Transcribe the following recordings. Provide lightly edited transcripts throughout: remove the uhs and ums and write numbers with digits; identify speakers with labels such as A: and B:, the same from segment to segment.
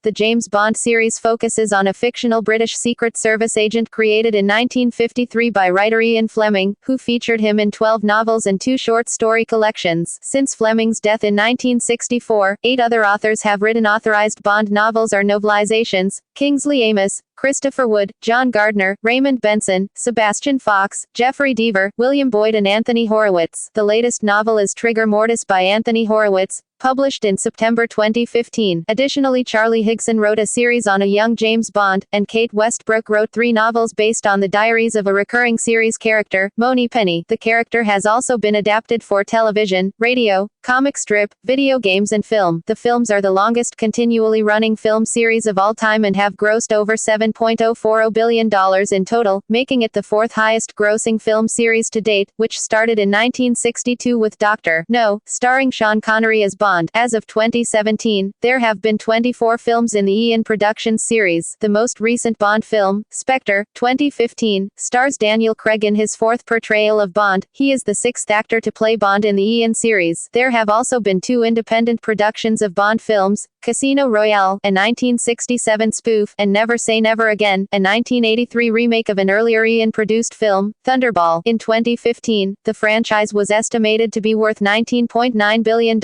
A: The James Bond series focuses on a fictional British Secret Service agent created in 1953 by writer Ian Fleming, who featured him in 12 novels and 2 short story collections. Since Fleming's death in 1964, 8 other authors have written authorized Bond novels or novelizations: Kingsley Amis, Christopher Wood, John Gardner, Raymond Benson, Sebastian Fox, Jeffrey Deaver, William Boyd and Anthony Horowitz. The latest novel is Trigger Mortis by Anthony Horowitz, published in September 2015. Additionally, Charlie Higson wrote a series on a young James Bond, and Kate Westbrook wrote 3 novels based on the diaries of a recurring series character, Mone Penny. The character has also been adapted for television, radio, comic strip, video games and film. The films are the longest continually running film series of all time and have grossed over $7.040 billion in total, making it the 4th highest grossing film series to date, which started in 1962 with Dr. No, starring Sean Connery as Bond. As of 2017, there have been 24 films in the Ian Productions series. The most recent Bond film, Spectre, 2015, stars Daniel Craig in his 4th portrayal of Bond. He is the 6th actor to play Bond in the Ian series. There have also been 2 independent productions of Bond films, Casino Royale, a 1967 spoof, and Never Say Never Again, a 1983 remake of an earlier Ian-produced film, Thunderball. In 2015, the franchise was estimated to be worth $19.9 billion,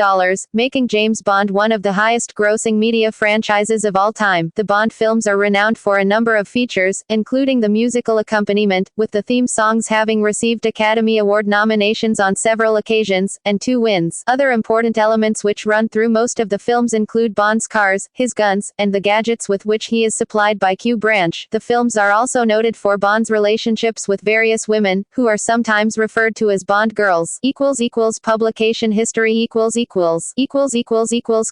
A: making James Bond one of the highest-grossing media franchises of all time. The Bond films are renowned for a number of features, including the musical accompaniment, with the theme songs having received Academy Award nominations on several occasions, and 2 wins. Other important elements which run through most of the films include Bond's cars, his guns, and the gadgets with which he is supplied by Q Branch. The films are also noted for Bond's relationships with various women, who are sometimes referred to as Bond girls. Publication history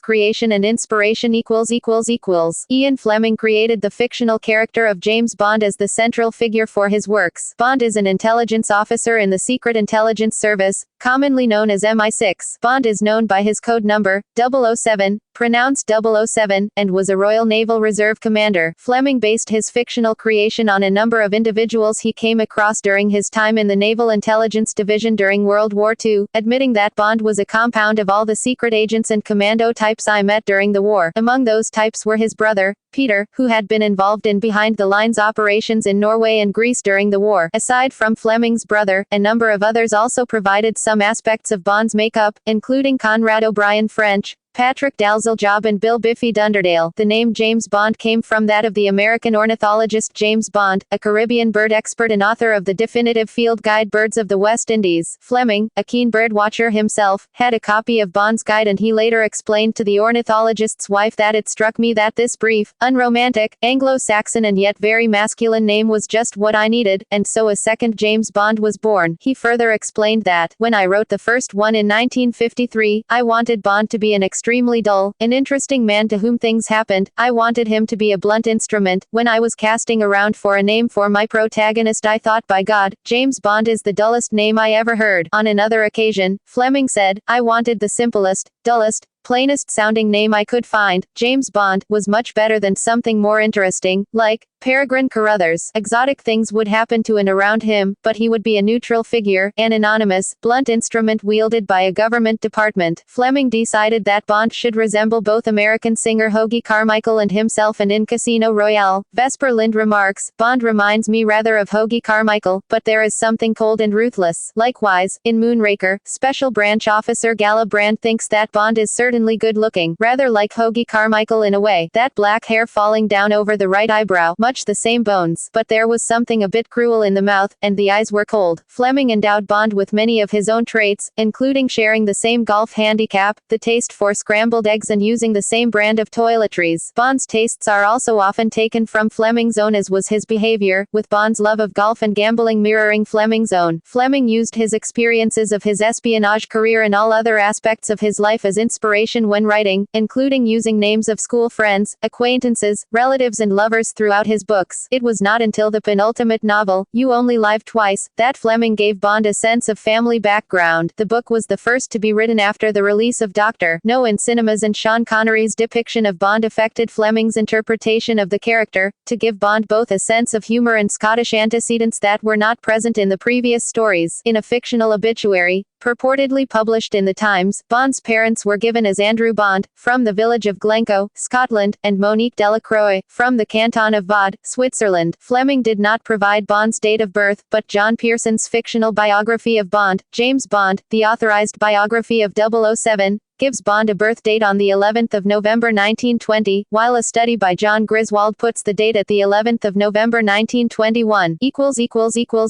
A: creation and inspiration Ian Fleming created the fictional character of James Bond as the central figure for his works. Bond is an intelligence officer in the Secret Intelligence Service, commonly known as MI6. Bond is known by his code number, 007, pronounced 007, and was a Royal Naval Reserve commander. Fleming based his fictional creation on a number of individuals he came across during his time in the Naval Intelligence Division during World War II, admitting that Bond was a compound of all the secret agents and commando types I met during the war. Among those types were his brother, Peter, who had been involved in behind-the-lines operations in Norway and Greece during the war. Aside from Fleming's brother, a number of others also provided some aspects of Bond's makeup, including Conrad O'Brien French, Patrick Dalzell-Job and Bill Biffy Dunderdale. The name James Bond came from that of the American ornithologist James Bond, a Caribbean bird expert and author of the definitive field guide Birds of the West Indies. Fleming, a keen bird watcher himself, had a copy of Bond's guide, and he later explained to the ornithologist's wife that it struck me that this brief, unromantic, Anglo-Saxon and yet very masculine name was just what I needed, and so a second James Bond was born. He further explained that, when I wrote the first one in 1953, I wanted Bond to be an extremely dull, an interesting man to whom things happened. I wanted him to be a blunt instrument. When I was casting around for a name for my protagonist, I thought, by God, James Bond is the dullest name I ever heard. On another occasion, Fleming said, I wanted the simplest, dullest, plainest sounding name I could find. James Bond was much better than something more interesting, like Peregrine Carruthers. Exotic things would happen to and around him, but he would be a neutral figure, an anonymous, blunt instrument wielded by a government department. Fleming decided that Bond should resemble both American singer Hoagy Carmichael and himself, and in Casino Royale, Vesper Lynd remarks, Bond reminds me rather of Hoagy Carmichael, but there is something cold and ruthless. Likewise, in Moonraker, Special Branch Officer Gala Brand thinks that Bond is certainly good-looking, rather like Hoagy Carmichael in a way, that black hair falling down over the right eyebrow, much the same bones, but there was something a bit cruel in the mouth, and the eyes were cold. Fleming endowed Bond with many of his own traits, including sharing the same golf handicap, the taste for scrambled eggs, and using the same brand of toiletries. Bond's tastes are also often taken from Fleming's own, as was his behavior, with Bond's love of golf and gambling mirroring Fleming's own. Fleming used his experiences of his espionage career and all other aspects of his life as inspiration when writing, including using names of school friends, acquaintances, relatives and lovers throughout his books. It was not until the penultimate novel, You Only Live Twice, that Fleming gave Bond a sense of family background. The book was the first to be written after the release of Dr. No in cinemas, and Sean Connery's depiction of Bond affected Fleming's interpretation of the character, to give Bond both a sense of humor and Scottish antecedents that were not present in the previous stories. In a fictional obituary, purportedly published in the Times. Bond's parents were given as Andrew Bond, from the village of Glencoe, Scotland, and Monique Delacroix, from the canton of Vaud, Switzerland. Fleming did not provide Bond's date of birth, but John Pearson's fictional biography of Bond, James Bond, the authorized biography of 007, gives Bond a birth date on the 11th of November 1920, while a study by John Griswold puts the date at the 11th of November 1921.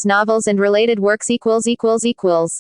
A: Novels and related works.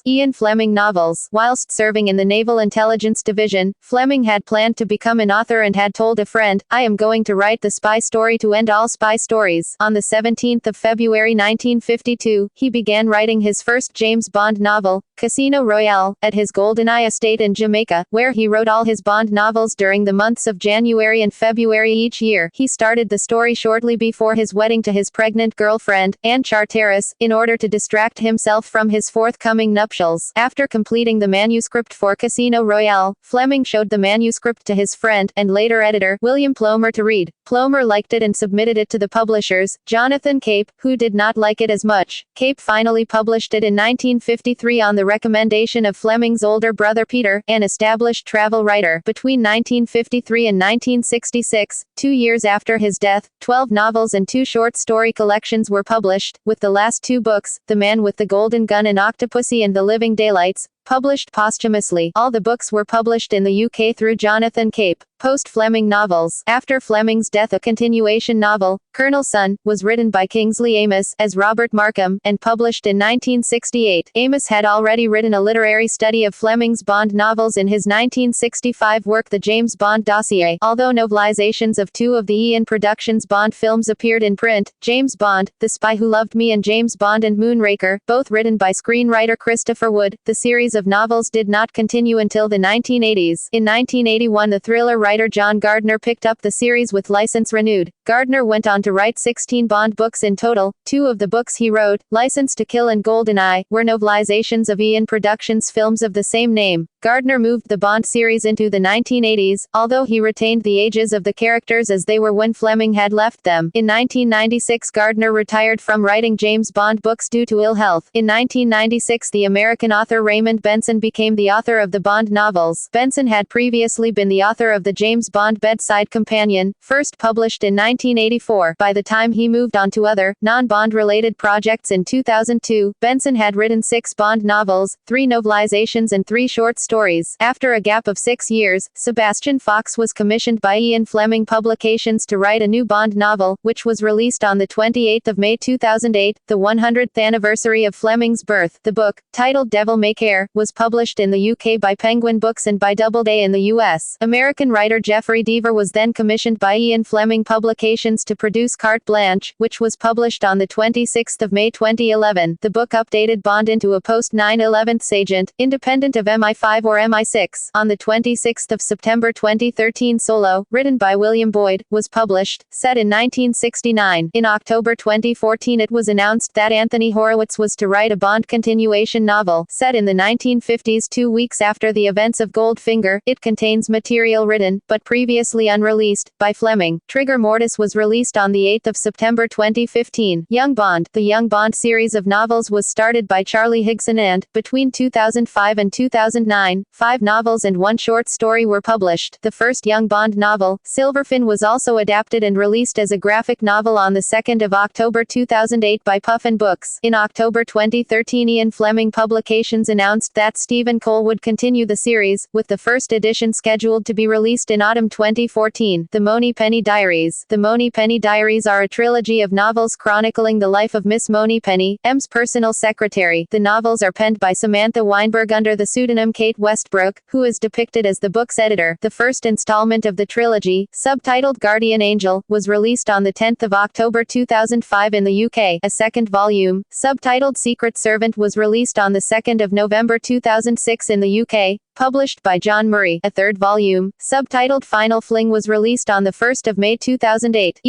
A: Ian Fleming Novels. Whilst serving in the Naval Intelligence Division, Fleming had planned to become an author and had told a friend, "I am going to write the spy story to end all spy stories." On the 17th of February 1952, he began writing his first James Bond novel, Casino Royale, at his GoldenEye estate in Jamaica, where he wrote all his Bond novels during the months of January and February each year. He started the story shortly before his wedding to his pregnant girlfriend, Anne Charteris, in order to distract himself from his forthcoming nuptials. After completing the manuscript for Casino Royale, Fleming showed the manuscript to his friend, and later editor, William Plomer to read. Plomer liked it and submitted it to the publishers, Jonathan Cape, who did not like it as much. Cape finally published it in 1953 on the recommendation of Fleming's older brother Peter, an established travel writer. Between 1953 and 1966, 2 years after his death, 12 novels and 2 short story collections were published, with the last 2 books, The Man with the Golden Gun and Octopussy and the Living Daylights, published posthumously. All the books were published in the UK through Jonathan Cape. Post-Fleming novels. After Fleming's death, a continuation novel, Colonel's Son, was written by Kingsley Amis as Robert Markham, and published in 1968. Amis had already written a literary study of Fleming's Bond novels in his 1965 work The James Bond Dossier. Although novelizations of 2 of the Ian Productions Bond films appeared in print, James Bond, The Spy Who Loved Me and James Bond and Moonraker, both written by screenwriter Christopher Wood, the series of novels did not continue until the 1980s. In 1981, the thriller writer John Gardner picked up the series with license renewed. Gardner went on to write 16 Bond books in total. 2 of the books he wrote, License to Kill and GoldenEye, were novelizations of Ian Productions films of the same name. Gardner moved the Bond series into the 1980s, although he retained the ages of the characters as they were when Fleming had left them. In 1996, Gardner retired from writing James Bond books due to ill health. In 1996, the American author Raymond Benson became the author of the Bond novels. Benson had previously been the author of the James Bond Bedside Companion, first published in 1984. By the time he moved on to other, non-Bond related projects in 2002, Benson had written 6 Bond novels, 3 novelizations and 3 short stories. After a gap of 6 years, Sebastian Fox was commissioned by Ian Fleming Publications to write a new Bond novel, which was released on the 28th of May 2008, the 100th anniversary of Fleming's birth. The book, titled Devil May Care, was published in the UK by Penguin Books and by Doubleday in the US. American writer Jeffrey Deaver was then commissioned by Ian Fleming Publications to produce Carte Blanche, which was published on the 26th of May 2011. The book updated Bond into a post-9/11 agent, independent of MI5 or MI6. On the 26th of September 2013, Solo, written by William Boyd, was published, set in 1969. In October 2014, it was announced that Anthony Horowitz was to write a Bond continuation novel, set in the 1950s 2 weeks after the events of Goldfinger. It contains material written, but previously unreleased, by Fleming. Trigger Mortis was released on the 8th of September 2015. Young Bond. The Young Bond series of novels was started by Charlie Higson and, between 2005 and 2009, 5 novels and 1 short story were published. The first Young Bond novel, Silverfin, was also adapted and released as a graphic novel on the 2nd of October 2008 by Puffin Books. In October 2013, Ian Fleming Publications announced that Stephen Cole would continue the series, with the first edition scheduled to be released in autumn 2014. The Mone Diaries. The Mone Diaries are a trilogy of novels chronicling the life of Miss Mone, M's personal secretary. The novels are penned by Samantha Weinberg under the pseudonym Kate Westbrook, who is depicted as the book's editor. The first installment of the trilogy, subtitled Guardian Angel, was released on the 10th of October 2005 in the UK. A second volume, subtitled Secret Servant, was released on the 2nd of November 2006 in the UK. published by John Murray. A third volume, subtitled Final Fling, was released on the 1st of May 2008.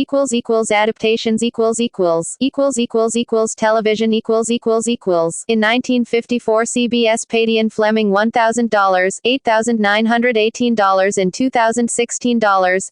A: Adaptations television In 1954, CBS paid Ian Fleming $1,000, $8,918 in 2016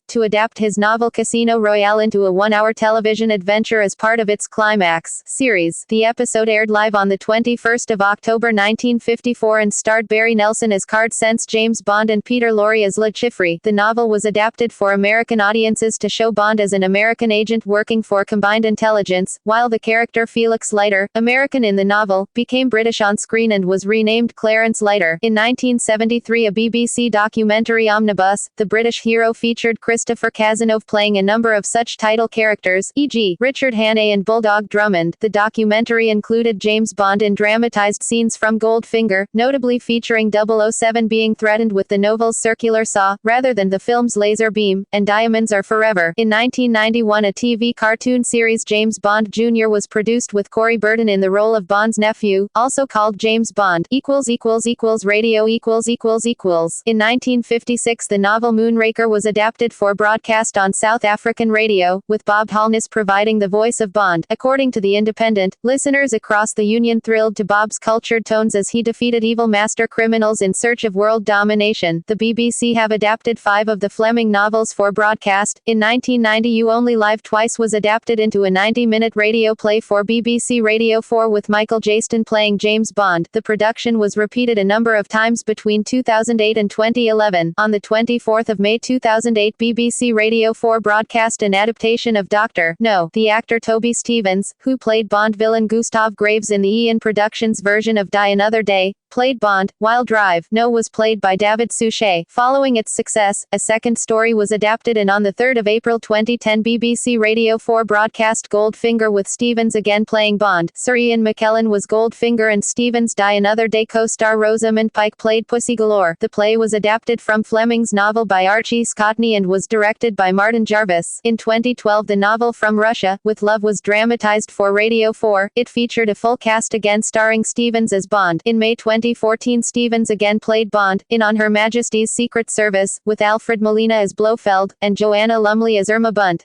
A: to adapt his novel Casino Royale into a one-hour television adventure as part of its Climax series. The episode aired live on the 21st of October 1954 and starred Barry Nelson as Card Sense James Bond and Peter Lorre as Le Chiffre. The novel was adapted for American audiences to show Bond as an American agent working for Combined Intelligence, while the character Felix Leiter, American in the novel, became British on screen and was renamed Clarence Leiter. In 1973, a BBC documentary omnibus, The British Hero, featured Christopher Cazenove playing a number of such title characters, e.g., Richard Hannay and Bulldog Drummond. The documentary included James Bond in dramatized scenes from Goldfinger, notably featuring 007 being threatened with the novel's circular saw, rather than the film's laser beam, and Diamonds Are Forever. In 1991, a TV cartoon series James Bond Jr. was produced with Corey Burton in the role of Bond's nephew, also called James Bond. Radio In 1956, the novel Moonraker was adapted for broadcast on South African radio, with Bob Holness providing the voice of Bond. According to The Independent, listeners across the Union thrilled to Bob's cultured tones as he defeated evil master criminals in search of world domination. The BBC have adapted 5 of the Fleming novels for broadcast. In 1990, You Only Live Twice was adapted into a 90-minute radio play for BBC Radio 4 with Michael Jaston playing James Bond. The production was repeated a number of times between 2008 and 2011. On the 24th of May 2008, BBC Radio 4 broadcast an adaptation of Dr. No. The actor Toby Stephens, who played Bond villain Gustav Graves in the Ian Productions version of Die Another Day, played Bond, while Drive No was played by David Suchet. Following its success, a second story was adapted, and on the 3rd of April 2010, BBC Radio 4 broadcast Goldfinger with Stephens again playing Bond. Sir Ian McKellen was Goldfinger and Stephens' Die Another Day co-star Rosamund Pike played Pussy Galore. The play was adapted from Fleming's novel by Archie Scotney and was directed by Martin Jarvis. In 2012, the novel From Russia, with Love was dramatized for Radio 4. It featured a full cast again starring Stephens as Bond. In May 2014, Stephens again played Bond, in On Her Majesty's Secret Service, with Alfred Molina as Blofeld, and Joanna Lumley as Irma Bunt.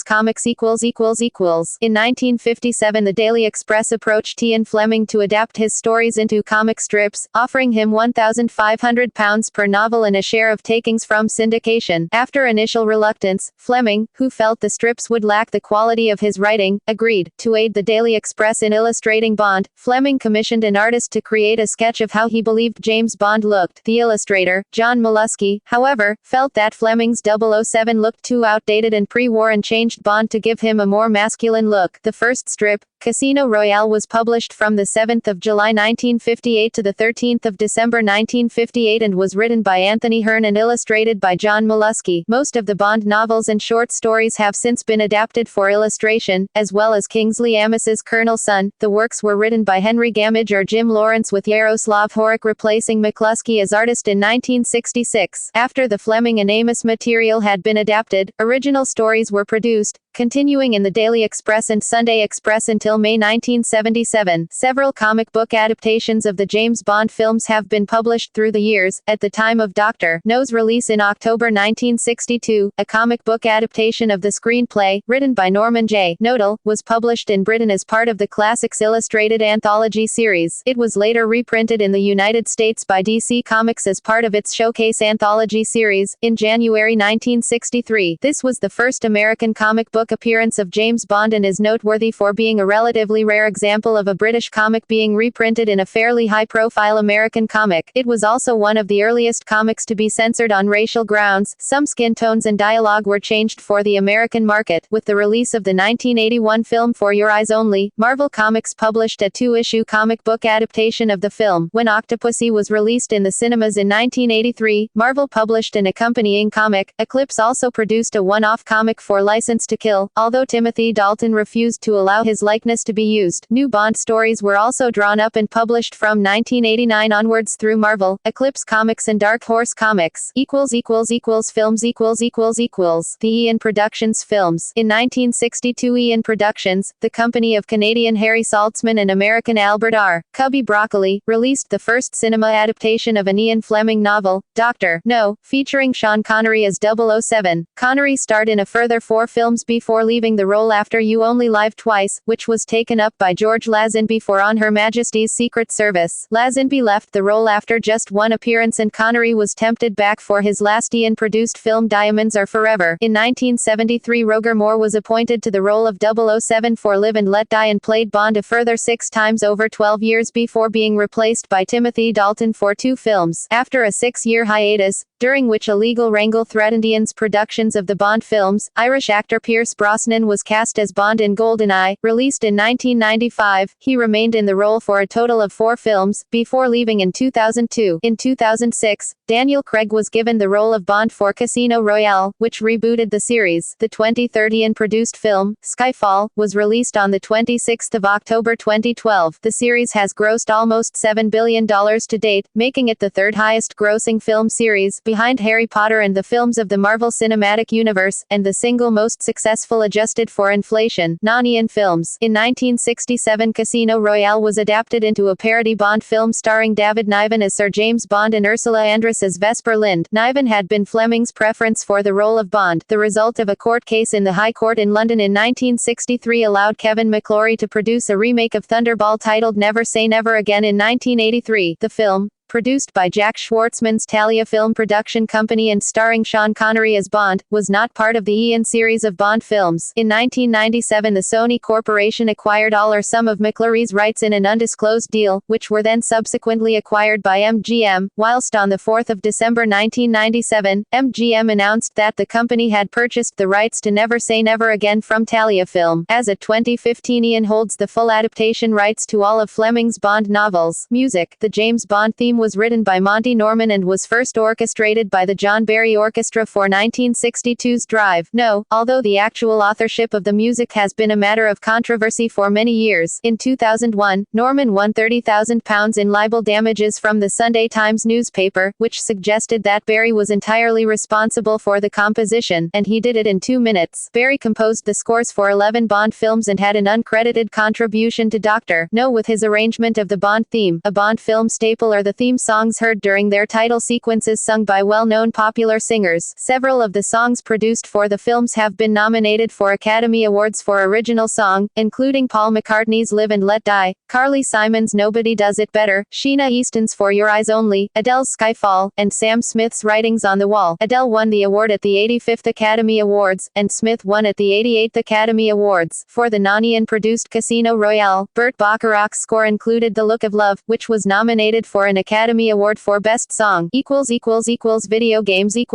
A: Comics In 1957, the Daily Express approached Ian Fleming to adapt his stories into comic strips, offering him £1,500 per novel and a share of takings from syndication. After initial reluctance, Fleming, who felt the strips would lack the quality of his writing, agreed. To aid the Daily Express in illustrating Bond, Fleming commissioned an artist to create a sketch of how he believed James Bond looked. The illustrator, John Molesky, however, felt that Fleming's 007 looked too outdated and pre-war and changed Bond to give him a more masculine look. The first strip, Casino Royale, was published from the 7th of July 1958 to the 13th of December 1958 and was written by Anthony Hearn and illustrated by John Molesky. Most of the Bond novels and short stories have since been adapted for illustration, as well as Kingsley Amis's Colonel Sun. The works were written by Henry Gamage or Jim Lawrence, with Yaroslav Horik replacing McCluskey as artist in 1966. After the Fleming and Amos material had been adapted, original stories were produced, continuing in the Daily Express and Sunday Express until May 1977. Several comic book adaptations of the James Bond films have been published through the years. At the time of Dr. No's release in October 1962, a comic book adaptation of the screenplay, written by Norman J. Knodel, was published in Britain as part of the Classics Illustrated anthology series. It was later reprinted in the United States by DC Comics as part of its Showcase anthology series, in January 1963. This was the first American comic book appearance of James Bond and is noteworthy for being a relatively rare example of a British comic being reprinted in a fairly high-profile American comic. It was also one of the earliest comics to be censored on racial grounds. Some skin tones and dialogue were changed for the American market. With the release of the 1981 film For Your Eyes Only, Marvel Comics published a 2-issue comic book adaptation of the film. When Octopussy was released in the cinemas in 1983, Marvel published an accompanying comic. Eclipse also produced a one-off comic for License to Kill, although Timothy Dalton refused to allow his likeness to be used. New Bond stories were also drawn up and published from 1989 onwards through Marvel, Eclipse Comics and Dark Horse Comics. Films The Ian Productions films. In 1962, Ian Productions, the company of Canadian Harry Saltzman and American Albert R. Cubby Brock Broccoli, released the first cinema adaptation of an Ian Fleming novel, Dr. No, featuring Sean Connery as 007. Connery starred in a further 4 films before leaving the role after You Only Live Twice, which was taken up by George Lazenby for On Her Majesty's Secret Service. Lazenby left the role after just 1 appearance and Connery was tempted back for his last Ian-produced film Diamonds Are Forever. In 1973, Roger Moore was appointed to the role of 007 for Live and Let Die and played Bond a further 6 times over 12 years before being replaced by Timothy Dalton for 2 films. After a 6-year hiatus, during which a legal wrangle threatened Ian's productions of the Bond films, Irish actor Pierce Brosnan was cast as Bond in GoldenEye, released in 1995. He remained in the role for a total of 4 films, before leaving in 2002. In 2006, Daniel Craig was given the role of Bond for Casino Royale, which rebooted the series. The 2013 Ian-produced film, Skyfall, was released on the 26th of October 2012. The series has grossed almost $7 billion to date, making it the 3rd highest-grossing film series, behind Harry Potter and the films of the Marvel Cinematic Universe, and the single most successful adjusted for inflation, non-Ian films. In 1967, Casino Royale was adapted into a parody Bond film starring David Niven as Sir James Bond and Ursula Andress as Vesper Lynd. Niven had been Fleming's preference for the role of Bond. The result of a court case in the High Court in London in 1963 allowed Kevin McClory to produce a remake of Thunderball titled Never Say Never Again in 1983. The film, produced by Jack Schwartzman's Talia Film Production Company and starring Sean Connery as Bond, was not part of the Ian series of Bond films. In 1997, the Sony Corporation acquired all or some of McClory's rights in an undisclosed deal, which were then subsequently acquired by MGM, whilst on the 4th of December 1997, MGM announced that the company had purchased the rights to Never Say Never Again from Talia Film. As of 2015, Ian holds the full adaptation rights to all of Fleming's Bond novels. Music. The James Bond theme was written by Monty Norman and was first orchestrated by the John Barry Orchestra for 1962's Drive. No, although the actual authorship of the music has been a matter of controversy for many years. In 2001, Norman won £30,000 in libel damages from the Sunday Times newspaper, which suggested that Barry was entirely responsible for the composition, and he did it in 2 minutes. Barry composed the scores for 11 Bond films and had an uncredited contribution to Dr. No with his arrangement of the Bond theme, a Bond film staple, or the theme songs heard during their title sequences sung by well-known popular singers. Several of the songs produced for the films have been nominated for Academy Awards for Original Song, including Paul McCartney's Live and Let Die, Carly Simon's Nobody Does It Better, Sheena Easton's For Your Eyes Only, Adele's Skyfall, and Sam Smith's Writings on the Wall. Adele won the award at the 85th Academy Awards, and Smith won at the 88th Academy Awards. For the non-Ian produced Casino Royale, Burt Bacharach's score included The Look of Love, which was nominated for an Academy Award for Best Song. Video games. In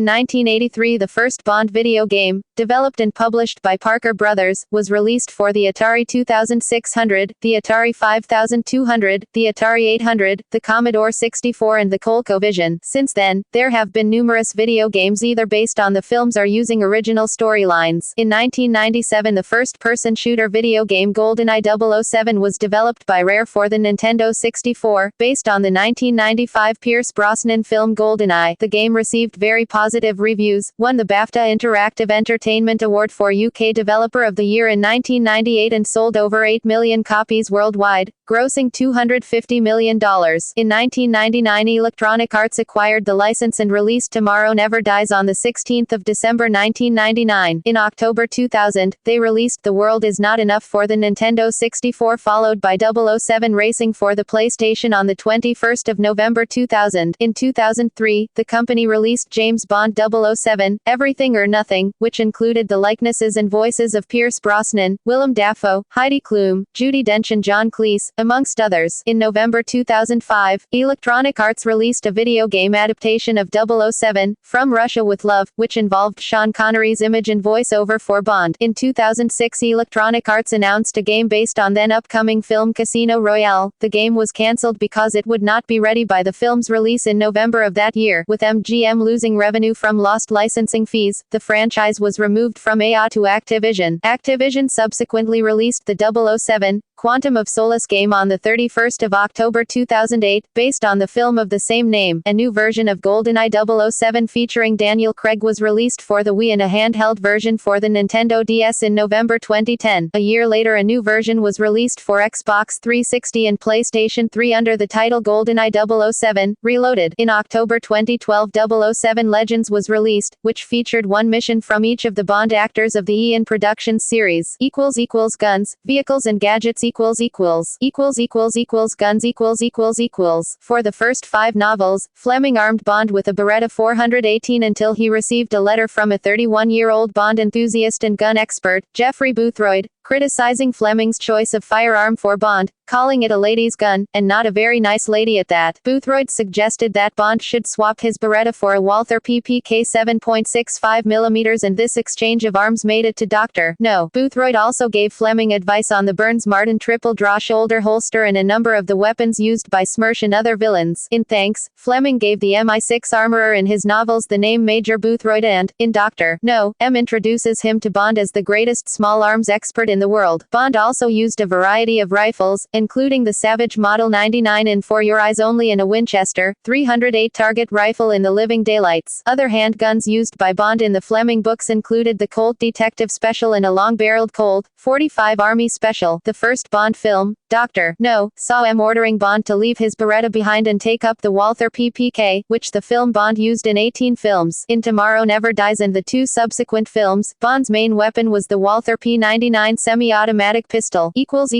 A: 1983, the first Bond video game, developed and published by Parker Brothers, was released for the Atari 2600, the Atari 5200, the Atari 800, the Commodore 64 and the ColecoVision. Since then, there have been numerous video games either based on the films or using original storylines. In 1997, the first-person shooter video game GoldenEye 007 was developed by Rare for the Nintendo 64, based on the 1995 Pierce Brosnan film GoldenEye. The game received very positive reviews, won the BAFTA Interactive Entertainment Award for UK Developer of the Year in 1998 and sold over 8 million copies worldwide, grossing $250 million. In 1999, Electronic Arts acquired the license and released Tomorrow Never Dies on the 16th of December 1999. In October 2000, they released The World Is Not Enough for the Nintendo 64, followed by 007 Racing for the PlayStation on the 21st of November 2000. In 2003, the company released James Bond 007, Everything or Nothing, which included the likenesses and voices of Pierce Brosnan, Willem Dafoe, Heidi Klum, Judi Dench and John Cleese, amongst others. In November 2005, Electronic Arts released a video game adaptation of 007, From Russia with Love, which involved Sean Connery's image and voiceover for Bond. In 2006, Electronic Arts announced a game based on then-upcoming film Casino Royale. The game was cancelled because it would not be ready by the film's release in November of that year. With MGM losing revenue from lost licensing fees, the franchise was removed from EA to Activision. Activision subsequently released the 007 Quantum of Solace game on the 31st of October 2008, based on the film of the same name. A new version of GoldenEye 007 featuring Daniel Craig was released for the Wii and a handheld version for the Nintendo DS in November 2010. A year later, a new version was released for Xbox 360 and PlayStation 3 under the title GoldenEye 007 Reloaded. In October 2012, 007 Legends was released, which featured one mission from each of the Bond actors of the Ian Productions series. Guns, vehicles and gadgets guns For the first 5 novels, Fleming armed Bond with a Beretta 418 until he received a letter from a 31-year-old Bond enthusiast and gun expert, Jeffrey Boothroyd, criticizing Fleming's choice of firearm for Bond, calling it a lady's gun, and not a very nice lady at that. Boothroyd suggested that Bond should swap his Beretta for a Walther PPK 7.65mm, and this exchange of arms made it to Dr. No. Boothroyd also gave Fleming advice on the Burns Martin triple draw shoulder holster and a number of the weapons used by Smersh and other villains. In thanks, Fleming gave the MI6 armorer in his novels the name Major Boothroyd, and, in Dr. No. M introduces him to Bond as the greatest small arms expert in the world. Bond also used a variety of rifles, including the Savage Model 99 and For Your Eyes Only and a Winchester 308 target rifle in The Living Daylights. Other handguns used by Bond in the Fleming books included the Colt Detective Special and a long-barreled Colt .45 Army Special. The first Bond film, Dr. No. saw M ordering Bond to leave his Beretta behind and take up the Walther PPK, which the film Bond used in 18 films. In Tomorrow Never Dies and the 2 subsequent films, Bond's main weapon was the Walther P99 semi-automatic pistol. Vehicles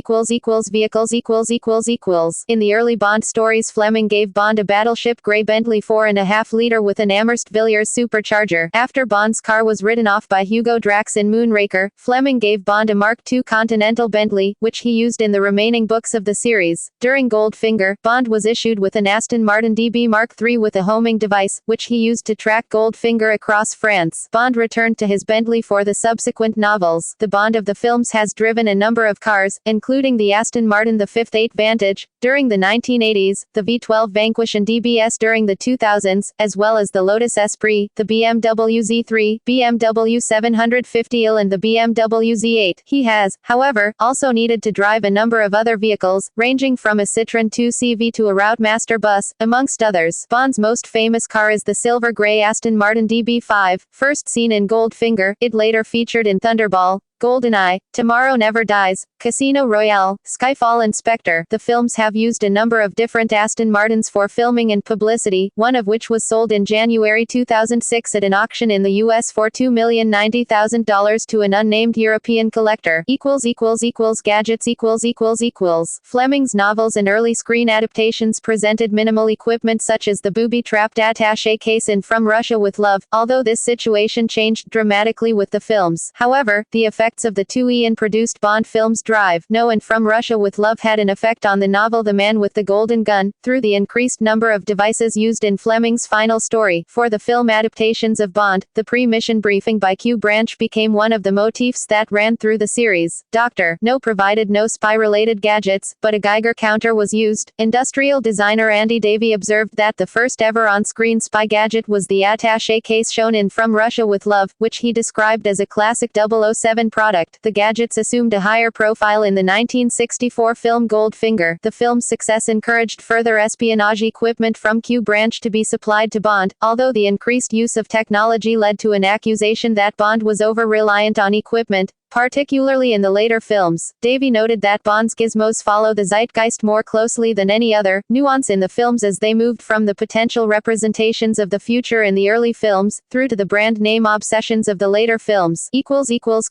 A: In the early Bond stories, Fleming gave Bond a battleship gray Bentley 4.5-liter with an Amherst Villiers supercharger. After Bond's car was ridden off by Hugo Drax in Moonraker, Fleming gave Bond a Mark II Continental Bentley, which he used in the remaining books of the series. During Goldfinger, Bond was issued with an Aston Martin DB Mark III with a homing device, which he used to track Goldfinger across France. Bond returned to his Bentley for the subsequent novels. The Bond of the films has driven a number of cars, including the Aston Martin the 5/8 Vantage, during the 1980s, the V12 Vanquish and DBS during the 2000s, as well as the Lotus Esprit, the BMW Z3, BMW 750i and the BMW Z8. He has, however, also needed to drive a number of other vehicles, ranging from a Citroën 2CV to a Routemaster bus, amongst others. Bond's most famous car is the silver gray Aston Martin DB5, first seen in Goldfinger. It later featured in Thunderball, GoldenEye, Tomorrow Never Dies, Casino Royale, Skyfall and Spectre. The films have used a number of different Aston Martins for filming and publicity, one of which was sold in January 2006 at an auction in the US for $2,090,000 to an unnamed European collector. Gadgets Fleming's novels and early screen adaptations presented minimal equipment such as the booby-trapped attaché case in From Russia with Love, although this situation changed dramatically with the films. However, the effects of the 2 Ian-produced Bond films Drive, No and From Russia with Love had an effect on the novel The Man with the Golden Gun, through the increased number of devices used in Fleming's final story. For the film adaptations of Bond, the pre-mission briefing by Q Branch became one of the motifs that ran through the series. Dr. No provided no spy-related gadgets, but a Geiger counter was used. Industrial designer Andy Davey observed that the first ever on-screen spy gadget was the attaché case shown in From Russia with Love, which he described as a classic 007 product. The gadgets assumed a higher profile in the 1964 film Goldfinger. The film's success encouraged further espionage equipment from Q Branch to be supplied to Bond, although the increased use of technology led to an accusation that Bond was over-reliant on equipment, particularly in the later films. Davey noted that Bond's gizmos follow the zeitgeist more closely than any other nuance in the films as they moved from the potential representations of the future in the early films, through to the brand name obsessions of the later films.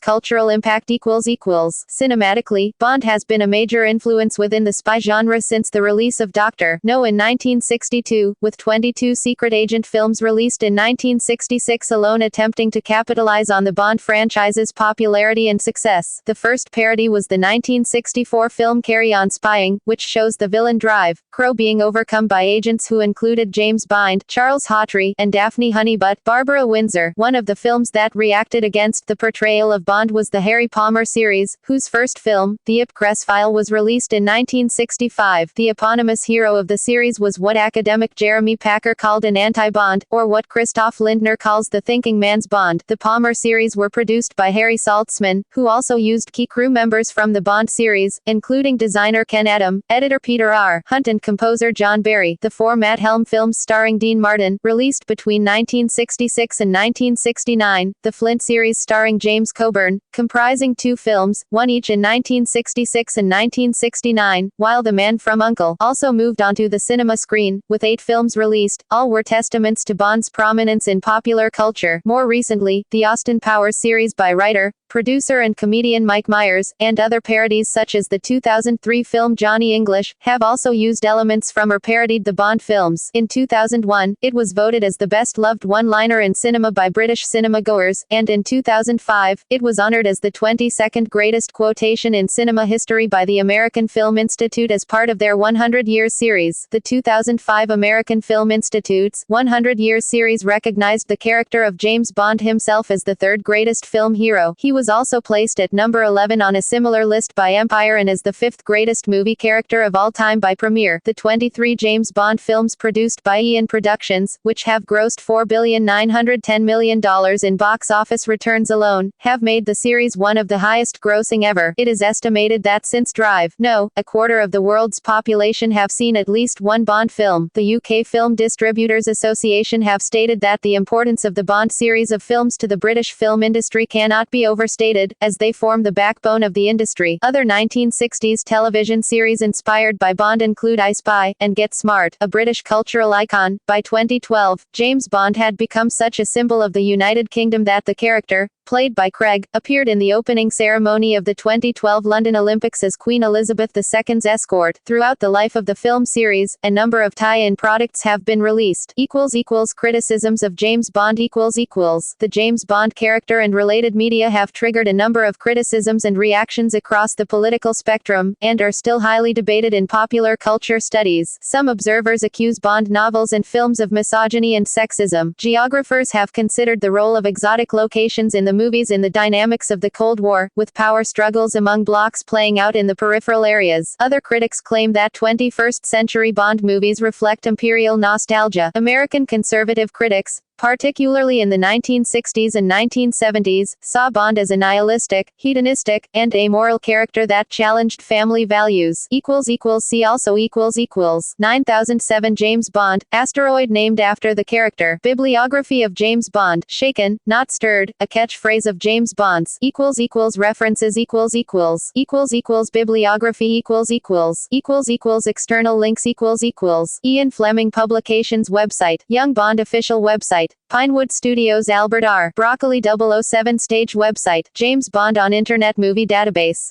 A: Cultural impact Cinematically, Bond has been a major influence within the spy genre since the release of Dr. No in 1962, with 22 secret agent films released in 1966 alone attempting to capitalize on the Bond franchise's popularity and success. The first parody was the 1964 film Carry On Spying, which shows the villain Drive, Crow being overcome by agents who included James Bind, Charles Hawtrey, and Daphne Honeybutt. Barbara Windsor. One of the films that reacted against the portrayal of Bond was the Harry Palmer series, whose first film, The Ipcress File, was released in 1965. The eponymous hero of the series was what academic Jeremy Packer called an anti-Bond, or what Christoph Lindner calls the thinking man's Bond. The Palmer series were produced by Harry Saltzman, who also used key crew members from the Bond series, including designer Ken Adam, editor Peter R. Hunt and composer John Barry. The four Matt Helm films starring Dean Martin, released between 1966 and 1969, the Flint series starring James Coburn, comprising 2 films, one each in 1966 and 1969, while The Man from U.N.C.L.E. also moved onto the cinema screen, with 8 films released. All were testaments to Bond's prominence in popular culture. More recently, the Austin Powers series by writer, producer and comedian Mike Myers, and other parodies such as the 2003 film Johnny English, have also used elements from or parodied the Bond films. In 2001, it was voted as the best-loved one-liner in cinema by British cinema-goers, and in 2005, it was honored as the 22nd greatest quotation in cinema history by the American Film Institute as part of their 100 Years series. The 2005 American Film Institute's 100 Years series recognized the character of James Bond himself as the 3rd greatest film hero. He was also placed at number 11 on a similar list by Empire and as the 5th greatest movie character of all time by Premiere. The 23 James Bond films produced by Ian Productions, which have grossed $4,910,000,000 in box office returns alone, have made the series one of the highest grossing ever. It is estimated that since Drive, No, a quarter of the world's population have seen at least one Bond film. The UK Film Distributors Association have stated that the importance of the Bond series of films to the British film industry cannot be overstated, as they form the backbone of the industry. Other 1960s television series inspired by Bond include I Spy and Get Smart, a British cultural icon. By 2012, James Bond had become such a symbol of the United Kingdom that the character, played by Craig, appeared in the opening ceremony of the 2012 London Olympics as Queen Elizabeth II's escort. Throughout the life of the film series, a number of tie-in products have been released. Criticisms of James Bond The James Bond character and related media have triggered a number of criticisms and reactions across the political spectrum, and are still highly debated in popular culture studies. Some observers accuse Bond novels and films of misogyny and sexism. Geographers have considered the role of exotic locations in the movies in the dynamics of the Cold War, with power struggles among blocs playing out in the peripheral areas. Other critics claim that 21st-century Bond movies reflect imperial nostalgia. American conservative critics, particularly in the 1960s and 1970s, saw Bond as a nihilistic, hedonistic, and amoral character that challenged family values. See also 9007 James Bond, asteroid named after the character. Bibliography of James Bond, shaken, not stirred, a catchphrase of James Bond's. References bibliography external links Ian Fleming Publications website, Young Bond official website, Pinewood Studios Albert R. Broccoli 007 stage website, James Bond on Internet Movie Database.